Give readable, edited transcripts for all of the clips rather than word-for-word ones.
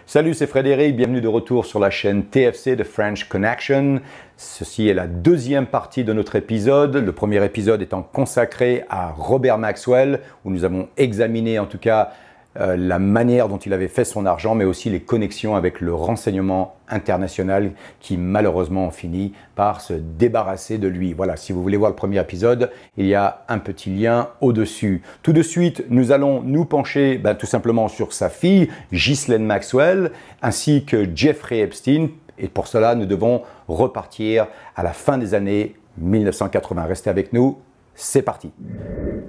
Salut, c'est Frédéric, bienvenue de retour sur la chaîne TFC de French Connection. Ceci est la deuxième partie de notre épisode, le premier épisode étant consacré à Robert Maxwell, où nous avons examiné en tout cas la manière dont il avait fait son argent, mais aussi les connexions avec le renseignement international qui malheureusement ont fini par se débarrasser de lui. Voilà, si vous voulez voir le premier épisode, il y a un petit lien au-dessus. Tout de suite, nous allons nous pencher tout simplement sur sa fille, Ghislaine Maxwell, ainsi que Jeffrey Epstein. Et pour cela, nous devons repartir à la fin des années 1980. Restez avec nous. C'est parti.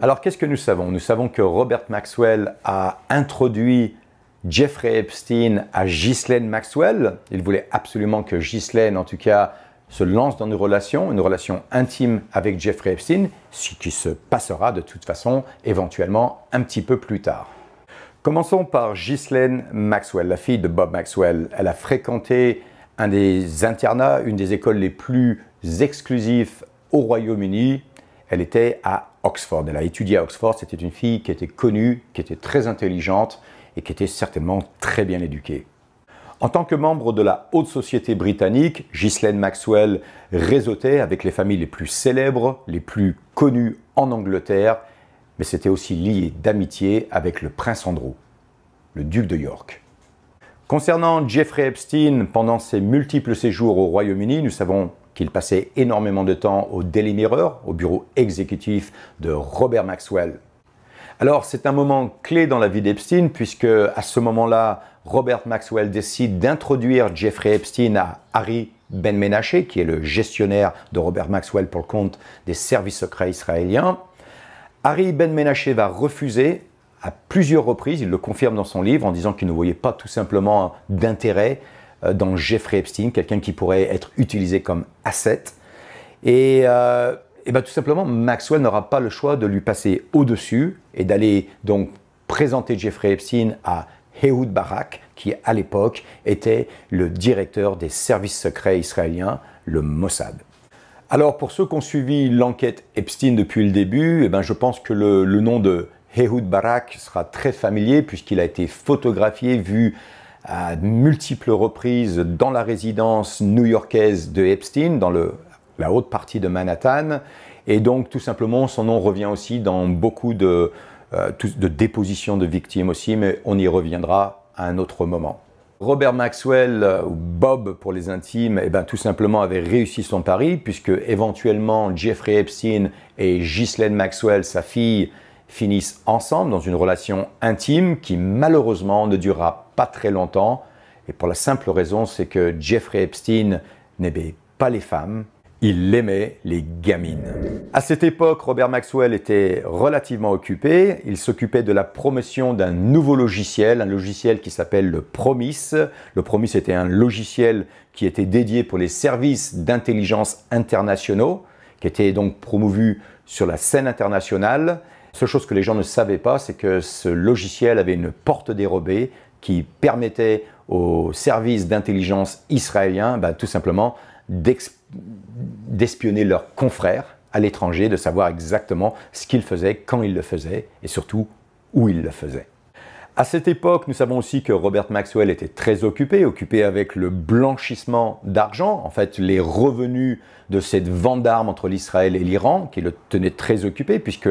Alors, qu'est-ce que nous savons? Nous savons que Robert Maxwell a introduit Jeffrey Epstein à Ghislaine Maxwell. Il voulait absolument que Ghislaine, en tout cas, se lance dans une relation intime avec Jeffrey Epstein, ce qui se passera de toute façon éventuellement un petit peu plus tard. Commençons par Ghislaine Maxwell, la fille de Bob Maxwell. Elle a fréquenté un des internats, une des écoles les plus exclusives au Royaume-Uni. Elle était à Oxford, elle a étudié à Oxford, c'était une fille qui était connue, qui était très intelligente et qui était certainement très bien éduquée. En tant que membre de la haute société britannique, Ghislaine Maxwell réseautait avec les familles les plus célèbres, les plus connues en Angleterre, mais c'était aussi lié d'amitié avec le prince Andrew, le duc de York. Concernant Jeffrey Epstein, pendant ses multiples séjours au Royaume-Uni, nous savons qu'il passait énormément de temps au Daily Mirror, au bureau exécutif de Robert Maxwell. Alors, c'est un moment clé dans la vie d'Epstein, puisque à ce moment-là, Robert Maxwell décide d'introduire Jeffrey Epstein à Harry Ben-Menashe, qui est le gestionnaire de Robert Maxwell pour le compte des services secrets israéliens. Harry Ben-Menashe va refuser à plusieurs reprises, il le confirme dans son livre, en disant qu'il ne voyait pas tout simplement d'intérêt dans Jeffrey Epstein, quelqu'un qui pourrait être utilisé comme asset. Et tout simplement, Maxwell n'aura pas le choix de lui passer au-dessus et d'aller donc présenter Jeffrey Epstein à Ehud Barak, qui à l'époque était le directeur des services secrets israéliens, le Mossad. Alors pour ceux qui ont suivi l'enquête Epstein depuis le début, je pense que le nom de Ehud Barak sera très familier puisqu'il a été photographié, vu à multiples reprises dans la résidence new-yorkaise de Epstein, dans la haute partie de Manhattan. Et donc, tout simplement, son nom revient aussi dans beaucoup de dépositions de victimes aussi, mais on y reviendra à un autre moment. Robert Maxwell, ou Bob pour les intimes, tout simplement avait réussi son pari, puisque éventuellement Jeffrey Epstein et Ghislaine Maxwell, sa fille, finissent ensemble dans une relation intime qui malheureusement ne durera pas très longtemps. Et pour la simple raison, c'est que Jeffrey Epstein n'aimait pas les femmes, il aimait les gamines. À cette époque, Robert Maxwell était relativement occupé. Il s'occupait de la promotion d'un nouveau logiciel, un logiciel qui s'appelle le Promis. Le Promis était un logiciel qui était dédié pour les services d'intelligence internationaux, qui était donc promovu sur la scène internationale. La seule chose que les gens ne savaient pas, c'est que ce logiciel avait une porte dérobée qui permettait aux services d'intelligence israéliens tout simplement d'espionner leurs confrères à l'étranger, de savoir exactement ce qu'ils faisaient, quand ils le faisaient et surtout où ils le faisaient. À cette époque, nous savons aussi que Robert Maxwell était très occupé avec le blanchissement d'argent, en fait les revenus de cette vente d'armes entre l'Israël et l'Iran, qui le tenait très occupé, puisque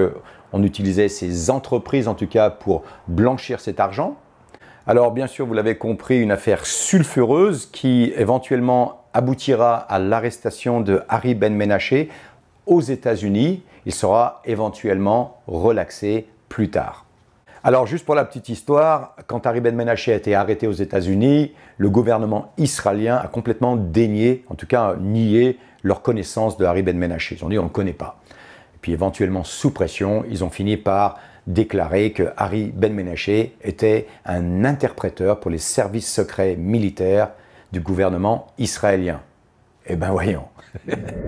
on utilisait ces entreprises en tout cas pour blanchir cet argent. Alors bien sûr, vous l'avez compris, une affaire sulfureuse qui éventuellement aboutira à l'arrestation de Harry Ben-Menashe aux États-Unis. Il sera éventuellement relaxé plus tard. Alors juste pour la petite histoire, quand Harry Ben-Menashe a été arrêté aux États-Unis, le gouvernement israélien a complètement dénié, en tout cas nié leur connaissance de Harry Ben-Menashe. Ils ont dit on ne le connaît pas. Et puis éventuellement sous pression, ils ont fini par déclarer que Harry Ben-Menashe était un interpréteur pour les services secrets militaires du gouvernement israélien. Eh bien voyons.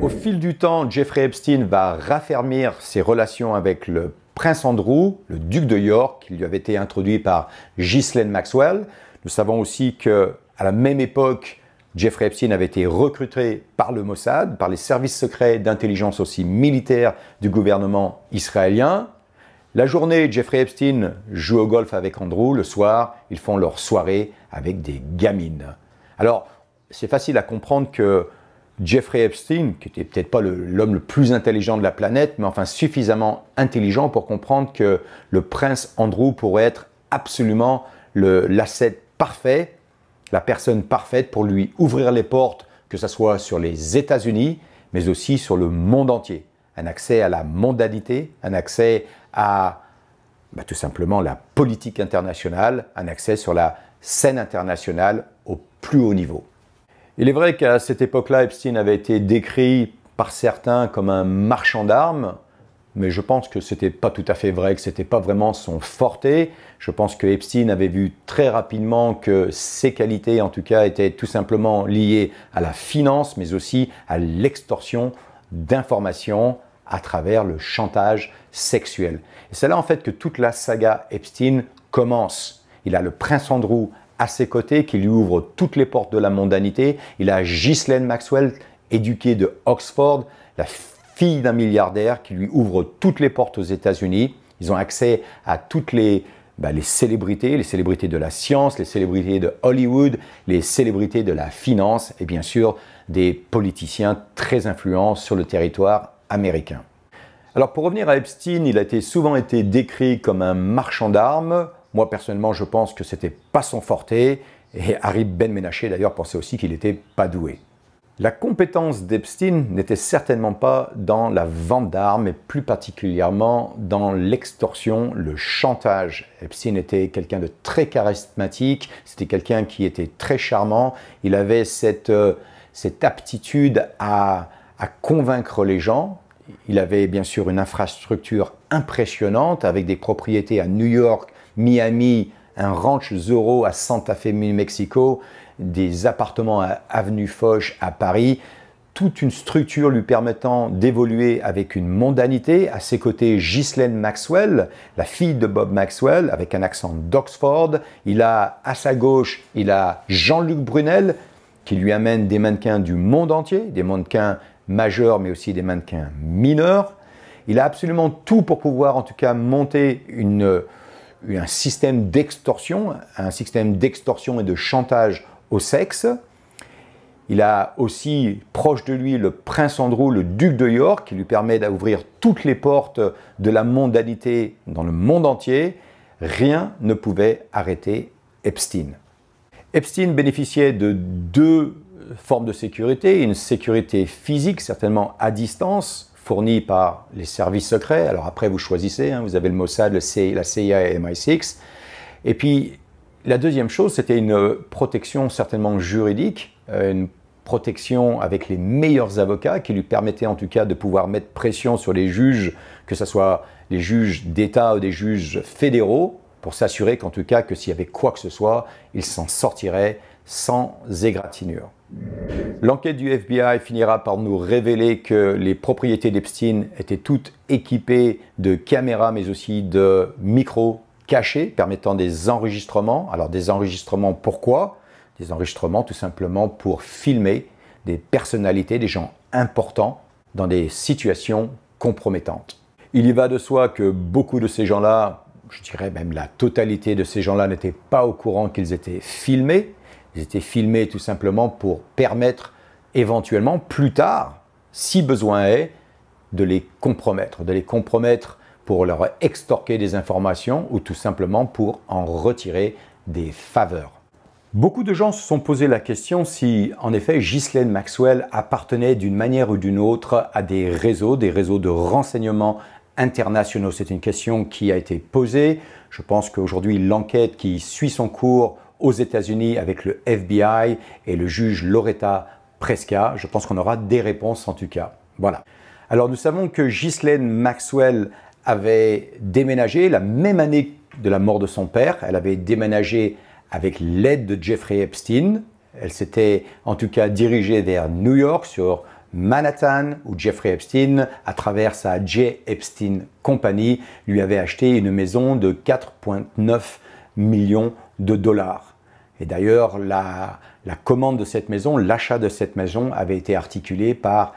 Au fil du temps, Jeffrey Epstein va raffermir ses relations avec le prince Andrew, le duc de York, qui lui avait été introduit par Ghislaine Maxwell. Nous savons aussi qu'à la même époque, Jeffrey Epstein avait été recruté par le Mossad, par les services secrets d'intelligence aussi militaires du gouvernement israélien. La journée, Jeffrey Epstein joue au golf avec Andrew. Le soir, ils font leur soirée avec des gamines. Alors, c'est facile à comprendre que Jeffrey Epstein, qui n'était peut-être pas l'homme le plus intelligent de la planète, mais enfin suffisamment intelligent pour comprendre que le prince Andrew pourrait être absolument l'asset parfait, la personne parfaite pour lui ouvrir les portes, que ce soit sur les États-Unis, mais aussi sur le monde entier. Un accès à la mondanité, un accès à tout simplement la politique internationale, un accès sur la scène internationale au plus haut niveau. Il est vrai qu'à cette époque-là, Epstein avait été décrit par certains comme un marchand d'armes, mais je pense que ce n'était pas tout à fait vrai, que ce n'était pas vraiment son forte. Je pense que Epstein avait vu très rapidement que ses qualités, en tout cas, étaient tout simplement liées à la finance, mais aussi à l'extorsion d'informations à travers le chantage sexuel. Et c'est là en fait que toute la saga Epstein commence. Il a le prince Andrew à ses côtés qui lui ouvre toutes les portes de la mondanité. Il a Ghislaine Maxwell, éduquée de Oxford, la fille d'un milliardaire qui lui ouvre toutes les portes aux États-Unis. Ils ont accès à toutes les célébrités de la science, les célébrités de Hollywood, les célébrités de la finance et bien sûr des politiciens très influents sur le territoire américain. Alors pour revenir à Epstein, il a souvent été décrit comme un marchand d'armes. Moi personnellement, je pense que ce n'était pas son forte et Harry Ben-Menachem d'ailleurs pensait aussi qu'il n'était pas doué. La compétence d'Epstein n'était certainement pas dans la vente d'armes, mais plus particulièrement dans l'extorsion, le chantage. Epstein était quelqu'un de très charismatique, c'était quelqu'un qui était très charmant, il avait cette aptitude à convaincre les gens. Il avait bien sûr une infrastructure impressionnante avec des propriétés à New York, Miami, un ranch Zorro à Santa Fe, New Mexico, des appartements à Avenue Foch à Paris, toute une structure lui permettant d'évoluer avec une mondanité. À ses côtés, Ghislaine Maxwell, la fille de Bob Maxwell, avec un accent d'Oxford. Il a à sa gauche, il a Jean-Luc Brunel, qui lui amène des mannequins du monde entier, des mannequins majeurs, mais aussi des mannequins mineurs. Il a absolument tout pour pouvoir, en tout cas, monter un système d'extorsion et de chantage au sexe. Il a aussi proche de lui le prince Andrew, le duc de York, qui lui permet d'ouvrir toutes les portes de la mondanité dans le monde entier. Rien ne pouvait arrêter Epstein. Epstein bénéficiait de deux formes de sécurité, une sécurité physique, certainement à distance, fournie par les services secrets. Alors après, vous choisissez, vous avez le Mossad, la CIA et MI6. Et puis, la deuxième chose, c'était une protection certainement juridique, une protection avec les meilleurs avocats qui lui permettaient en tout cas de pouvoir mettre pression sur les juges, que ce soit les juges d'État ou des juges fédéraux, pour s'assurer qu'en tout cas, que s'il y avait quoi que ce soit, il s'en sortirait sans égratignure. L'enquête du FBI finira par nous révéler que les propriétés d'Epstein étaient toutes équipées de caméras, mais aussi de micros cachés permettant des enregistrements. Alors des enregistrements pourquoi? Des enregistrements tout simplement pour filmer des personnalités, des gens importants dans des situations compromettantes. Il y va de soi que beaucoup de ces gens-là, je dirais même la totalité de ces gens-là n'étaient pas au courant qu'ils étaient filmés. Ils étaient filmés tout simplement pour permettre éventuellement plus tard, si besoin est, de les compromettre pour leur extorquer des informations ou tout simplement pour en retirer des faveurs. Beaucoup de gens se sont posé la question si, en effet, Ghislaine Maxwell appartenait d'une manière ou d'une autre à des réseaux de renseignement internationaux. C'est une question qui a été posée. Je pense qu'aujourd'hui, l'enquête qui suit son cours aux États-Unis avec le FBI et le juge Loretta Preska, je pense qu'on aura des réponses en tout cas. Voilà. Alors nous savons que Ghislaine Maxwell avait déménagé la même année de la mort de son père. Elle avait déménagé avec l'aide de Jeffrey Epstein. Elle s'était en tout cas dirigée vers New York, sur Manhattan, où Jeffrey Epstein, à travers sa J. Epstein Company, lui avait acheté une maison de 4,9 millions de dollars. Et d'ailleurs, la commande de cette maison, l'achat de cette maison avait été articulé par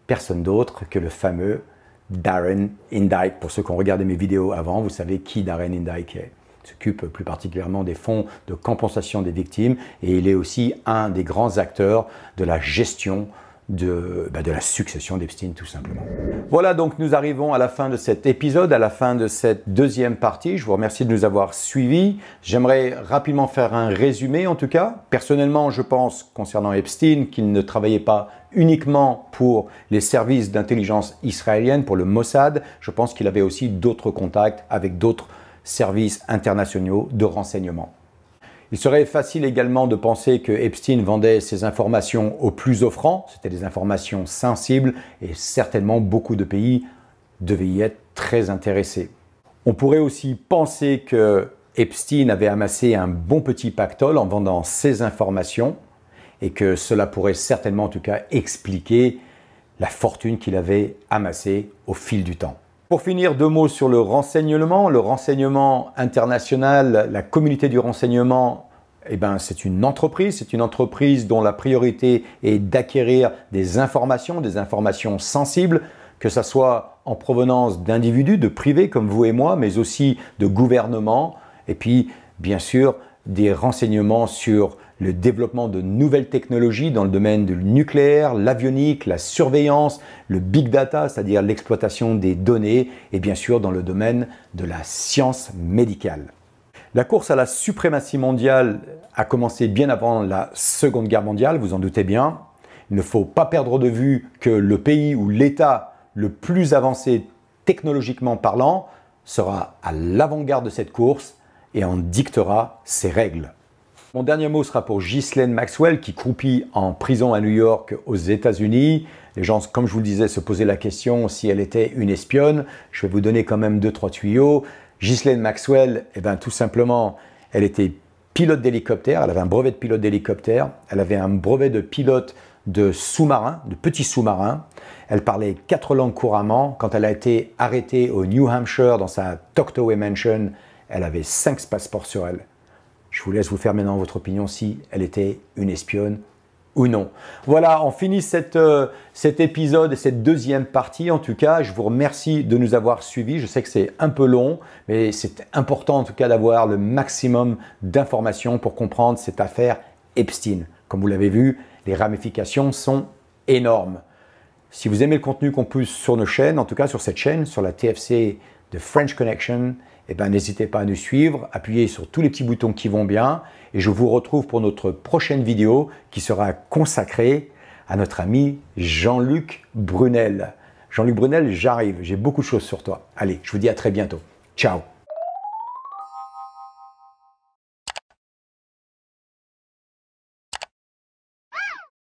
personne d'autre que le fameux Darren Indyke. Pour ceux qui ont regardé mes vidéos avant, vous savez qui Darren Indyke est. Il s'occupe plus particulièrement des fonds de compensation des victimes et il est aussi un des grands acteurs de la gestion de la succession d'Epstein tout simplement. Voilà, donc nous arrivons à la fin de cet épisode, à la fin de cette deuxième partie. Je vous remercie de nous avoir suivis. J'aimerais rapidement faire un résumé en tout cas. Personnellement, je pense concernant Epstein qu'il ne travaillait pas uniquement pour les services d'intelligence israéliennes, pour le Mossad. Je pense qu'il avait aussi d'autres contacts avec d'autres services internationaux de renseignement. Il serait facile également de penser que Epstein vendait ses informations aux plus offrants. C'était des informations sensibles et certainement beaucoup de pays devaient y être très intéressés. On pourrait aussi penser que Epstein avait amassé un bon petit pactole en vendant ces informations et que cela pourrait certainement en tout cas expliquer la fortune qu'il avait amassée au fil du temps. Pour finir, deux mots sur le renseignement international, la communauté du renseignement, c'est une entreprise dont la priorité est d'acquérir des informations sensibles, que ce soit en provenance d'individus, de privés comme vous et moi, mais aussi de gouvernements, et puis bien sûr des renseignements sur le développement de nouvelles technologies dans le domaine du nucléaire, l'avionique, la surveillance, le big data, c'est-à-dire l'exploitation des données, et bien sûr dans le domaine de la science médicale. La course à la suprématie mondiale a commencé bien avant la Seconde Guerre mondiale, vous en doutez bien. Il ne faut pas perdre de vue que le pays ou l'État le plus avancé technologiquement parlant sera à l'avant-garde de cette course et en dictera ses règles. Mon dernier mot sera pour Ghislaine Maxwell qui croupit en prison à New York aux États-Unis. Les gens, comme je vous le disais, se posaient la question si elle était une espionne. Je vais vous donner quand même 2-3 tuyaux. Ghislaine Maxwell, tout simplement, elle était pilote d'hélicoptère. Elle avait un brevet de pilote d'hélicoptère. Elle avait un brevet de pilote de sous-marin, de petits sous-marins. Elle parlait 4 langues couramment. Quand elle a été arrêtée au New Hampshire dans sa Toctowe Mansion, elle avait 5 passeports sur elle. Je vous laisse vous faire maintenant votre opinion si elle était une espionne ou non. Voilà, on finit cet épisode et cette deuxième partie. En tout cas, je vous remercie de nous avoir suivis. Je sais que c'est un peu long, mais c'est important en tout cas d'avoir le maximum d'informations pour comprendre cette affaire Epstein. Comme vous l'avez vu, les ramifications sont énormes. Si vous aimez le contenu qu'on pousse sur nos chaînes, en tout cas sur cette chaîne, sur la TFC de French Connection, n'hésitez pas à nous suivre, appuyez sur tous les petits boutons qui vont bien et je vous retrouve pour notre prochaine vidéo qui sera consacrée à notre ami Jean-Luc Brunel. Jean-Luc Brunel, j'arrive, j'ai beaucoup de choses sur toi. Allez, je vous dis à très bientôt. Ciao!